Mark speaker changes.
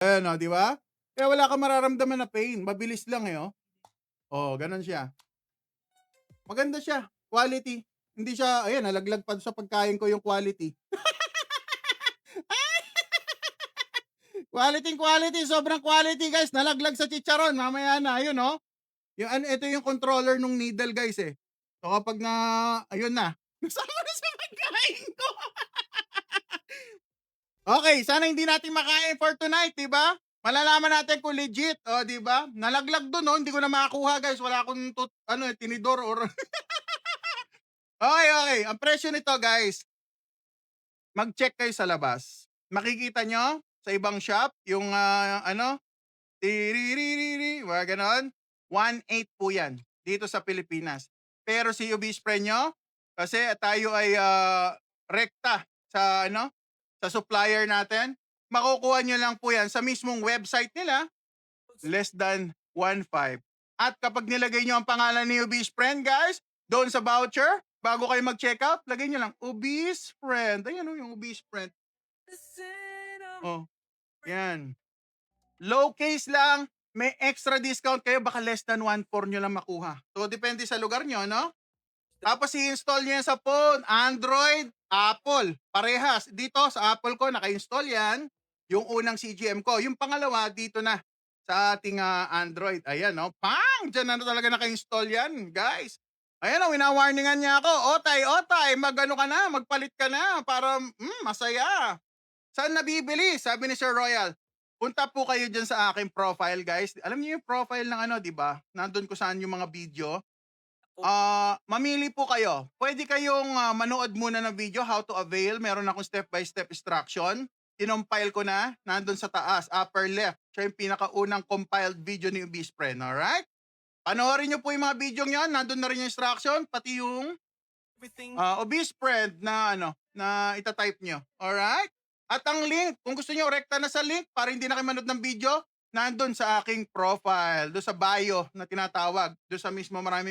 Speaker 1: Ayan, oh, 'di ba? Kaya wala kang mararamdaman na pain, mabilis lang, eh, oh. Oh, gano'n siya. Maganda siya, quality. Hindi siya ayan nalaglag pa sa pagkain ko yung quality. Quality, sobrang quality guys, nalaglag sa chicharon mamaya na, ayun, oh. Yung ano, ito yung controller nung needle guys, eh. So kapag na ayun na, nasama na sa pagkain ko. Okay, sana hindi natin makain for tonight, 'di ba? Malalaman natin kung legit, oh, 'di ba? Nalaglag dun, oh, hindi ko na makakuha guys, wala akong ano, eh, tinidor or okay. Ang presyo nito guys, mag-check kayo sa labas. Makikita nyo sa ibang shop yung, ano, tiriririri, mga gano'n. 1.8 po yan dito sa Pilipinas. Pero si UV spray nyo, kasi tayo ay rekta sa ano, sa supplier natin, makukuha nyo lang po yan sa mismong website nila, less than 1.5. At kapag nilagay nyo ang pangalan ni Ubis Friend, guys, doon sa voucher, bago kayo mag-checkout, lagay nyo lang, Ubis Friend. Ayan o, yung Ubis Friend. Oh, yan. Low case lang, may extra discount kayo, baka less than 1.4 nyo lang makuha. So, depende sa lugar nyo, no? Tapos i-install nyo yan sa phone, Android, Apple, parehas. Dito sa Apple ko, naka-install yan. Yung unang CGM ko. Yung pangalawa, dito na sa ating Android. Ayan, no? Pang! Diyan na talaga naka-install yan, guys. Ayan, no, winawarningan niya ako. Otay, magano ka na, magpalit ka na para masaya. Saan nabibili? Sabi ni Sir Royal. Punta po kayo dyan sa aking profile, guys. Alam niyo yung profile ng ano, di ba? Nandun ko saan yung mga video. Mamili po kayo. Pwede kayong manood muna ng video, how to avail. Meron akong step-by-step instruction. Kinompile ko na, nandun sa taas, upper left. Siya yung pinakaunang compiled video ni Ubis Friend, alright? Panoorin nyo po yung mga video nyo, nandun na rin yung instruction, pati yung Ubis Friend na ano, na itatype nyo. Alright? At ang link, kung gusto nyo, rekta na sa link para hindi na kayo manood ng video, nandun sa aking profile, doon sa bio na tinatawag, doon sa mismo marami